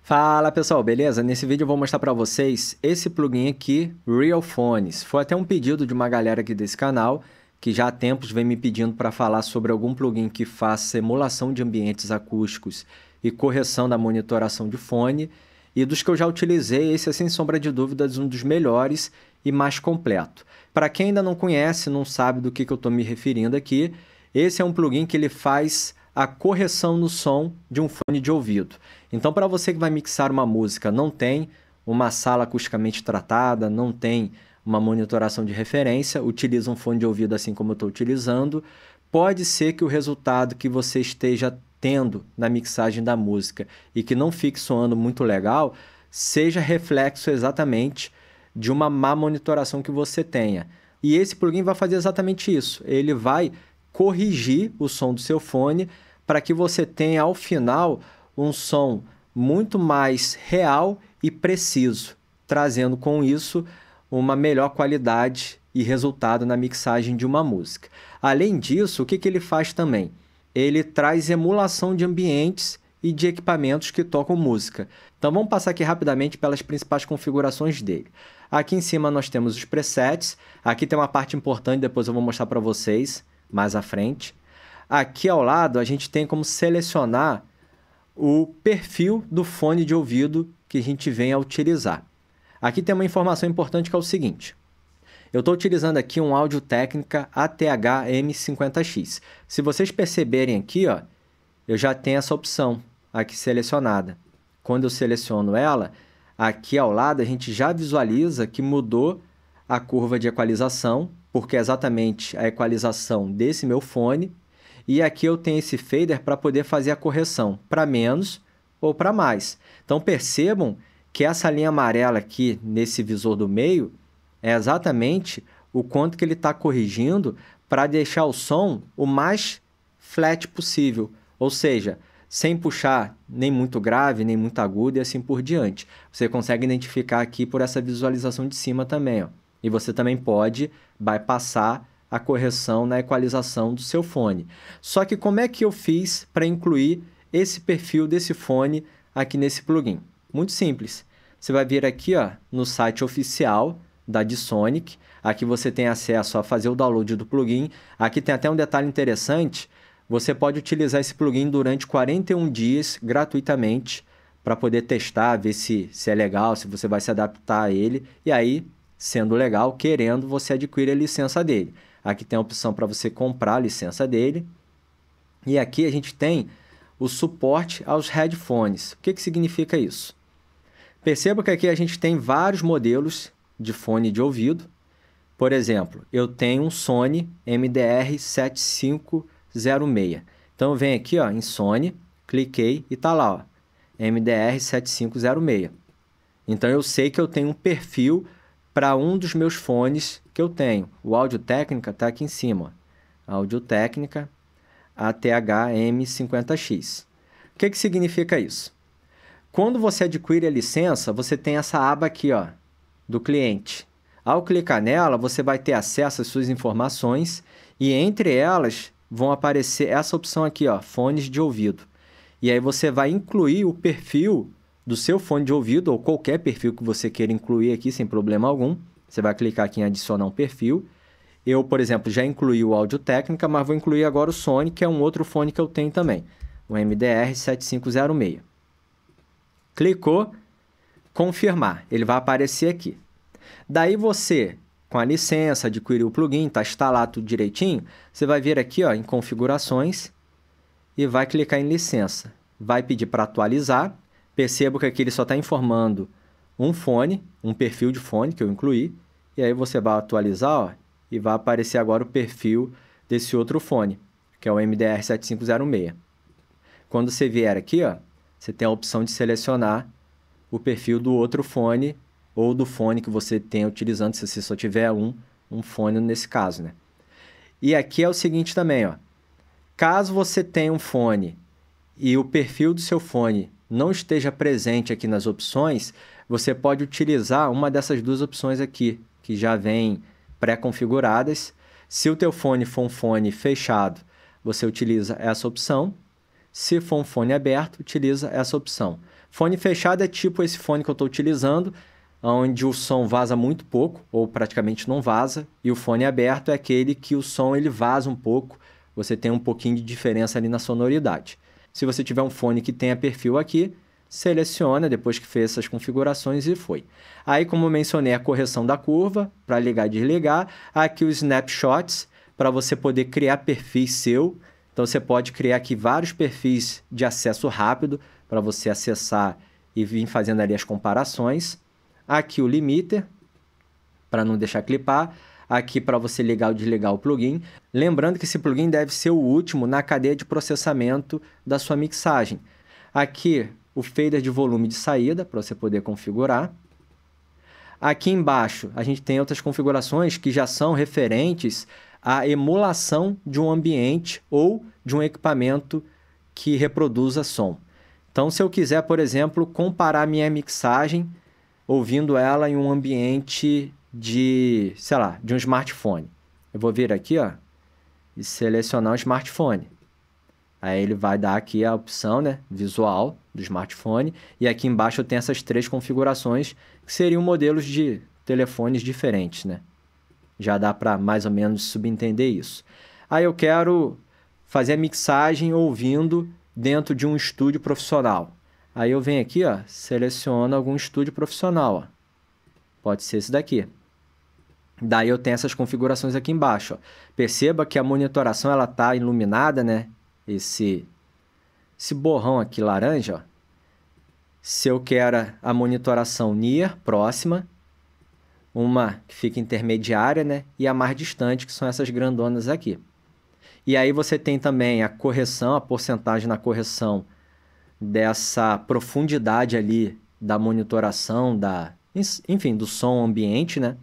Fala pessoal, beleza? Nesse vídeo eu vou mostrar para vocês esse plugin aqui, Realphones. Foi até um pedido de uma galera aqui desse canal, que já há tempos vem me pedindo para falar sobre algum plugin que faça emulação de ambientes acústicos e correção da monitoração de fone. E dos que eu já utilizei, esse é sem sombra de dúvidas um dos melhores e mais completo. Para quem ainda não conhece, não sabe do que eu estou me referindo aqui, esse é um plugin que ele faz a correção no som de um fone de ouvido. Então, para você que vai mixar uma música, não tem uma sala acusticamente tratada, não tem uma monitoração de referência, utiliza um fone de ouvido assim como eu estou utilizando, pode ser que o resultado que você esteja tendo na mixagem da música e que não fique soando muito legal, seja reflexo exatamente de uma má monitoração que você tenha. E esse plugin vai fazer exatamente isso. Ele vai corrigir o som do seu fone para que você tenha, ao final, um som muito mais real e preciso, trazendo com isso uma melhor qualidade e resultado na mixagem de uma música. Além disso, o que ele faz também? Ele traz emulação de ambientes e de equipamentos que tocam música. Então vamos passar aqui rapidamente pelas principais configurações dele. Aqui em cima nós temos os presets, aqui tem uma parte importante, depois eu vou mostrar para vocês mais à frente. Aqui ao lado a gente tem como selecionar o perfil do fone de ouvido que a gente vem a utilizar. Aqui tem uma informação importante que é o seguinte. Eu estou utilizando aqui um Audio-Técnica ATH-M50X. Se vocês perceberem aqui, ó, eu já tenho essa opção aqui selecionada. Quando eu seleciono ela, aqui ao lado a gente já visualiza que mudou a curva de equalização, porque é exatamente a equalização desse meu fone. E aqui eu tenho esse fader para poder fazer a correção para menos ou para mais. Então percebam que essa linha amarela aqui nesse visor do meio é exatamente o quanto que ele está corrigindo para deixar o som o mais flat possível. Ou seja, sem puxar nem muito grave, nem muito agudo e assim por diante. Você consegue identificar aqui por essa visualização de cima também, ó. E você também pode bypassar a correção na equalização do seu fone. Só que como é que eu fiz para incluir esse perfil desse fone aqui nesse plugin? Muito simples. Você vai vir aqui, ó, no site oficial da D-Sonic. Aqui você tem acesso a fazer o download do plugin. Aqui tem até um detalhe interessante. Você pode utilizar esse plugin durante 41 dias gratuitamente para poder testar, ver se é legal, se você vai se adaptar a ele. E aí, sendo legal, querendo, você adquire a licença dele. Aqui tem a opção para você comprar a licença dele. E aqui a gente tem o suporte aos headphones. O que significa isso? Perceba que aqui a gente tem vários modelos de fone de ouvido. Por exemplo, eu tenho um Sony MDR7506. Então eu venho aqui, ó, em Sony, cliquei e está lá, ó, MDR7506. Então eu sei que eu tenho um perfil para um dos meus fones que eu tenho. O Audio-Técnica está aqui em cima. Audio-Técnica ATH-M50X. O que significa isso? Quando você adquire a licença, você tem essa aba aqui, ó, do cliente. Ao clicar nela, você vai ter acesso às suas informações e entre elas vão aparecer essa opção aqui, ó, fones de ouvido. E aí você vai incluir o perfil do seu fone de ouvido ou qualquer perfil que você queira incluir aqui sem problema algum. Você vai clicar aqui em adicionar um perfil. Eu, por exemplo, já incluí o Audio-Técnica, mas vou incluir agora o Sony, que é um outro fone que eu tenho também, o MDR7506. Clicou, confirmar, ele vai aparecer aqui. Daí você, com a licença, adquiriu o plugin, está instalado tudo direitinho, você vai vir aqui, ó, em configurações e vai clicar em licença. Vai pedir para atualizar. Percebo que aqui ele só está informando um fone, um perfil de fone que eu incluí. E aí você vai atualizar, ó, e vai aparecer agora o perfil desse outro fone, que é o MDR7506. Quando você vier aqui, ó, você tem a opção de selecionar o perfil do outro fone ou do fone que você tenha utilizando, se você só tiver um fone nesse caso, né? E aqui é o seguinte também, ó. Caso você tenha um fone e o perfil do seu fone não esteja presente aqui nas opções, você pode utilizar uma dessas duas opções aqui, que já vem pré-configuradas. Se o teu fone for um fone fechado, você utiliza essa opção. Se for um fone aberto, utiliza essa opção. Fone fechado é tipo esse fone que eu estou utilizando, onde o som vaza muito pouco, ou praticamente não vaza, e o fone aberto é aquele que o som ele vaza um pouco, você tem um pouquinho de diferença ali na sonoridade. Se você tiver um fone que tenha perfil aqui, seleciona depois que fez essas configurações e foi. Aí, como eu mencionei, a correção da curva, para ligar e desligar. Aqui os snapshots, para você poder criar perfis seu. Então, você pode criar aqui vários perfis de acesso rápido, para você acessar e vir fazendo ali as comparações. Aqui o limiter, para não deixar clipar. Aqui para você ligar ou desligar o plugin. Lembrando que esse plugin deve ser o último na cadeia de processamento da sua mixagem. Aqui o fader de volume de saída, para você poder configurar. Aqui embaixo, a gente tem outras configurações que já são referentes à emulação de um ambiente ou de um equipamento que reproduza som. Então, se eu quiser, por exemplo, comparar minha mixagem ouvindo ela em um ambiente de, sei lá, de um smartphone. Eu vou vir aqui, ó, e selecionar um smartphone. Aí ele vai dar aqui a opção, né, visual do smartphone. E aqui embaixo eu tenho essas 3 configurações, que seriam modelos de telefones diferentes, né? Já dá para mais ou menos subentender isso. Aí eu quero fazer a mixagem ouvindo dentro de um estúdio profissional. Aí eu venho aqui, ó, seleciono algum estúdio profissional. Ó. Pode ser esse daqui. Daí eu tenho essas configurações aqui embaixo. Ó. Perceba que a monitoração ela está iluminada, né? Esse borrão aqui laranja, ó. Se eu quero a monitoração near, próxima, uma que fica intermediária, né? E a mais distante, que são essas grandonas aqui. E aí você tem também a correção, a porcentagem na correção dessa profundidade ali da monitoração, enfim, do som ambiente, né?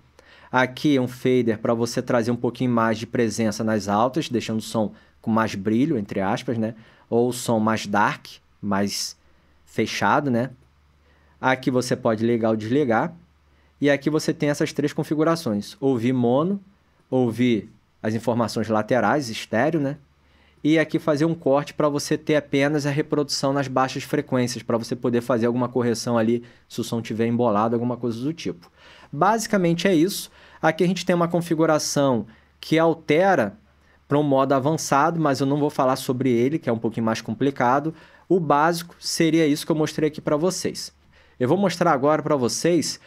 Aqui um fader para você trazer um pouquinho mais de presença nas altas, deixando o som com mais brilho, entre aspas, né? Ou o som mais dark, mais fechado, né? Aqui você pode ligar ou desligar. E aqui você tem essas 3 configurações. Ouvir mono, ouvir as informações laterais, estéreo, né? E aqui fazer um corte para você ter apenas a reprodução nas baixas frequências, para você poder fazer alguma correção ali, se o som estiver embolado, alguma coisa do tipo. Basicamente é isso. Aqui a gente tem uma configuração que altera para um modo avançado, mas eu não vou falar sobre ele, que é um pouquinho mais complicado. O básico seria isso que eu mostrei aqui para vocês. Eu vou mostrar agora para vocês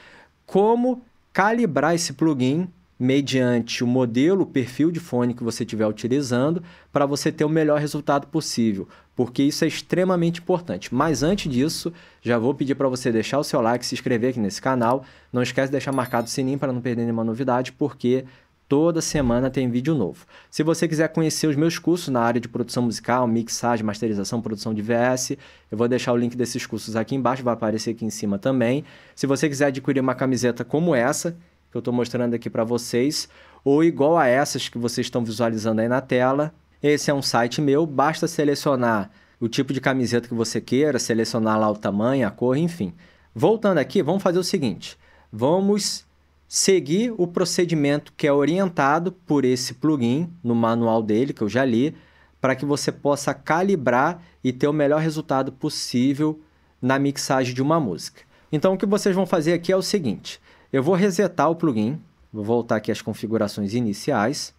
como calibrar esse plugin mediante o modelo, o perfil de fone que você estiver utilizando, para você ter o melhor resultado possível, porque isso é extremamente importante. Mas antes disso, já vou pedir para você deixar o seu like, se inscrever aqui nesse canal. Não esquece de deixar marcado o sininho para não perder nenhuma novidade, porque toda semana tem vídeo novo. Se você quiser conhecer os meus cursos na área de produção musical, mixagem, masterização, produção de VS, eu vou deixar o link desses cursos aqui embaixo, vai aparecer aqui em cima também. Se você quiser adquirir uma camiseta como essa, que eu estou mostrando aqui para vocês, ou igual a essas que vocês estão visualizando aí na tela, esse é um site meu, basta selecionar o tipo de camiseta que você queira, selecionar lá o tamanho, a cor, enfim. Voltando aqui, vamos fazer o seguinte, vamos seguir o procedimento que é orientado por esse plugin no manual dele, que eu já li, para que você possa calibrar e ter o melhor resultado possível na mixagem de uma música. Então, o que vocês vão fazer aqui é o seguinte, eu vou resetar o plugin, vou voltar aqui às configurações iniciais,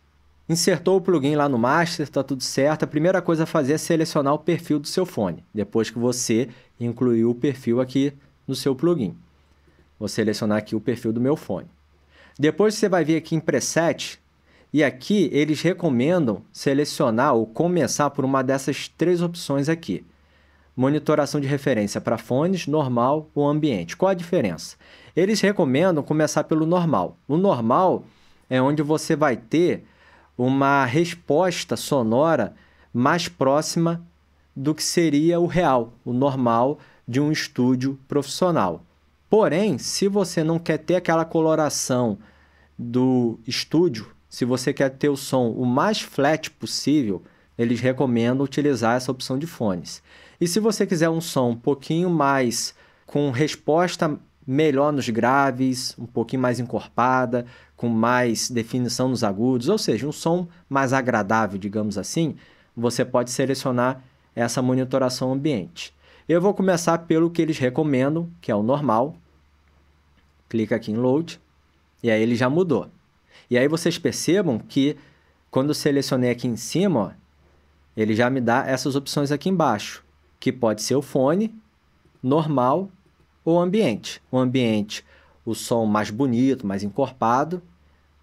insertou o plugin lá no master, está tudo certo, a primeira coisa a fazer é selecionar o perfil do seu fone, depois que você incluiu o perfil aqui no seu plugin. Vou selecionar aqui o perfil do meu fone. Depois você vai vir aqui em preset e aqui eles recomendam selecionar ou começar por uma dessas 3 opções aqui. Monitoração de referência para fones, normal ou ambiente. Qual a diferença? Eles recomendam começar pelo normal. O normal é onde você vai ter uma resposta sonora mais próxima do que seria o real, o normal de um estúdio profissional. Porém, se você não quer ter aquela coloração do estúdio, se você quer ter o som o mais flat possível, eles recomendam utilizar essa opção de fones. E se você quiser um som um pouquinho mais com resposta melhor nos graves, um pouquinho mais encorpada, com mais definição nos agudos, ou seja, um som mais agradável, digamos assim, você pode selecionar essa monitoração ambiente. Eu vou começar pelo que eles recomendam, que é o normal. Clica aqui em Load, e aí ele já mudou. E aí vocês percebam que, quando eu selecionei aqui em cima, ó, ele já me dá essas opções aqui embaixo, que pode ser o fone, normal ou ambiente. O ambiente, o som mais bonito, mais encorpado.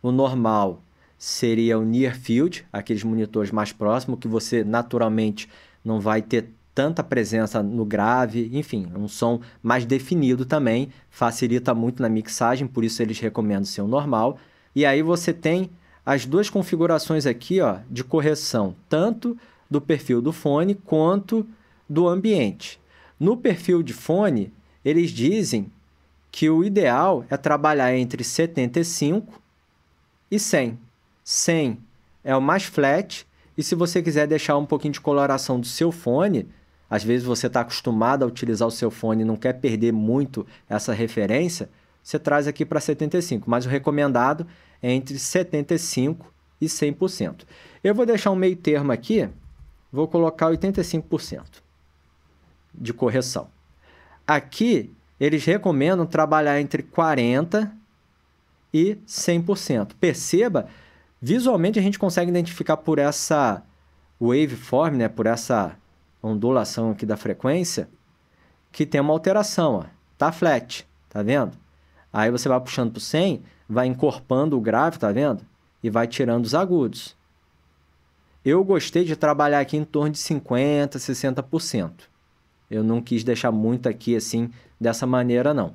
O normal seria o Near Field, aqueles monitores mais próximos, que você naturalmente não vai ter tanta presença no grave, enfim, um som mais definido também, facilita muito na mixagem, por isso eles recomendam ser o normal. E aí você tem as duas configurações aqui, ó, de correção, tanto do perfil do fone quanto do ambiente. No perfil de fone, eles dizem que o ideal é trabalhar entre 75 e 100. 100 é o mais flat, e se você quiser deixar um pouquinho de coloração do seu fone, às vezes você está acostumado a utilizar o seu fone e não quer perder muito essa referência, você traz aqui para 75, mas o recomendado é entre 75 e 100%. Eu vou deixar um meio termo aqui, vou colocar 85% de correção. Aqui, eles recomendam trabalhar entre 40% e 100%. Perceba, visualmente a gente consegue identificar por essa waveform, né, por essa ondulação aqui da frequência, que tem uma alteração, ó. Tá flat, tá vendo? Aí você vai puxando para o 100, vai encorpando o grave, tá vendo? E vai tirando os agudos. Eu gostei de trabalhar aqui em torno de 50%, 60%. Eu não quis deixar muito aqui assim, dessa maneira não.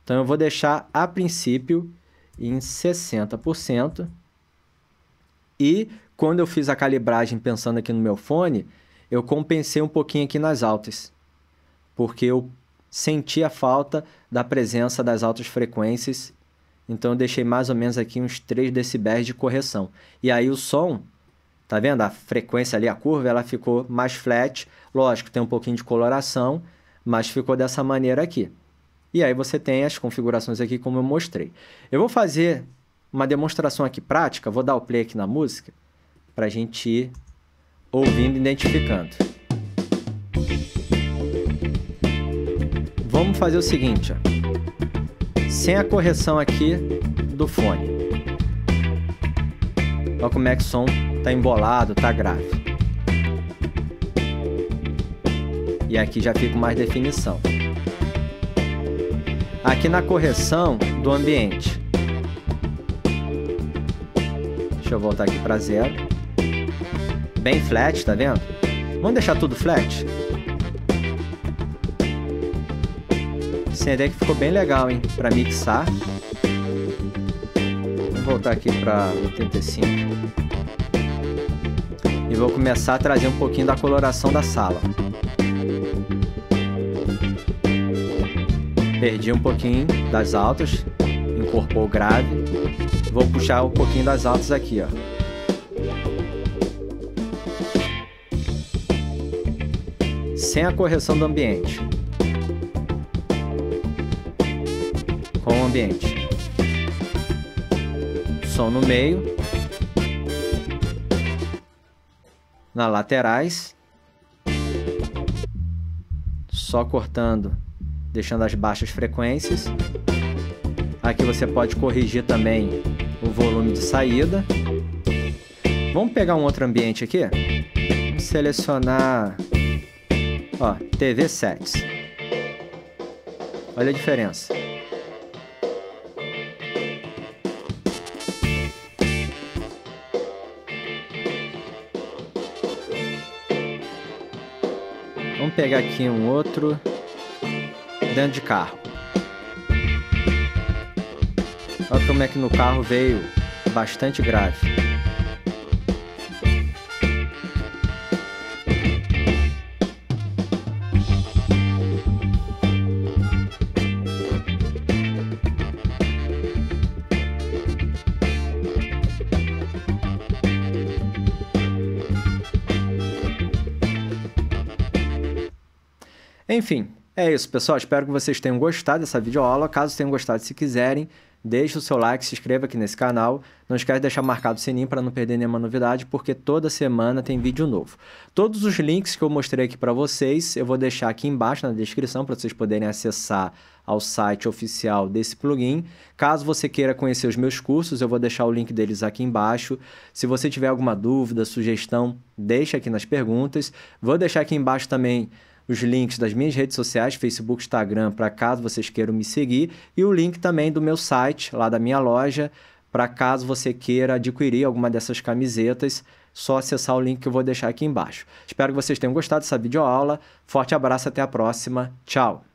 Então eu vou deixar a princípio em 60%. E quando eu fiz a calibragem pensando aqui no meu fone, eu compensei um pouquinho aqui nas altas, porque eu senti a falta da presença das altas frequências, então eu deixei mais ou menos aqui uns 3 decibéis de correção. E aí o som, tá vendo? A frequência ali, a curva, ela ficou mais flat, lógico, tem um pouquinho de coloração, mas ficou dessa maneira aqui. E aí você tem as configurações aqui como eu mostrei. Eu vou fazer uma demonstração aqui prática, vou dar o play aqui na música, para a gente ir ouvindo e identificando. Vamos fazer o seguinte, ó. Sem a correção aqui do fone. Olha como é que o som tá embolado, tá grave. E aqui já fica com mais definição. Aqui na correção do ambiente. Deixa eu voltar aqui para 0. Bem flat, tá vendo? Vamos deixar tudo flat? Sem ideia que ficou bem legal, hein? Para mixar. Vou voltar aqui para 85. E vou começar a trazer um pouquinho da coloração da sala. Perdi um pouquinho das altas, incorporou o grave. Vou puxar um pouquinho das altas aqui, ó. Sem a correção do ambiente. Com o ambiente. Som no meio. Nas laterais. Só cortando, deixando as baixas frequências. Aqui você pode corrigir também o volume de saída. Vamos pegar um outro ambiente aqui. Vamos selecionar, ó, TV Sets. Olha a diferença. Vamos pegar aqui um outro dentro de carro. Olha como é que no carro veio bastante grave. Enfim, é isso, pessoal. Espero que vocês tenham gostado dessa videoaula. Caso tenham gostado, se quiserem, deixe o seu like, se inscreva aqui nesse canal. Não esquece de deixar marcado o sininho para não perder nenhuma novidade, porque toda semana tem vídeo novo. Todos os links que eu mostrei aqui para vocês, eu vou deixar aqui embaixo na descrição para vocês poderem acessar ao site oficial desse plugin. Caso você queira conhecer os meus cursos, eu vou deixar o link deles aqui embaixo. Se você tiver alguma dúvida, sugestão, deixa aqui nas perguntas. Vou deixar aqui embaixo também os links das minhas redes sociais, Facebook, Instagram, para caso vocês queiram me seguir, e o link também do meu site, lá da minha loja, para caso você queira adquirir alguma dessas camisetas, só acessar o link que eu vou deixar aqui embaixo. Espero que vocês tenham gostado dessa videoaula. Forte abraço, até a próxima. Tchau!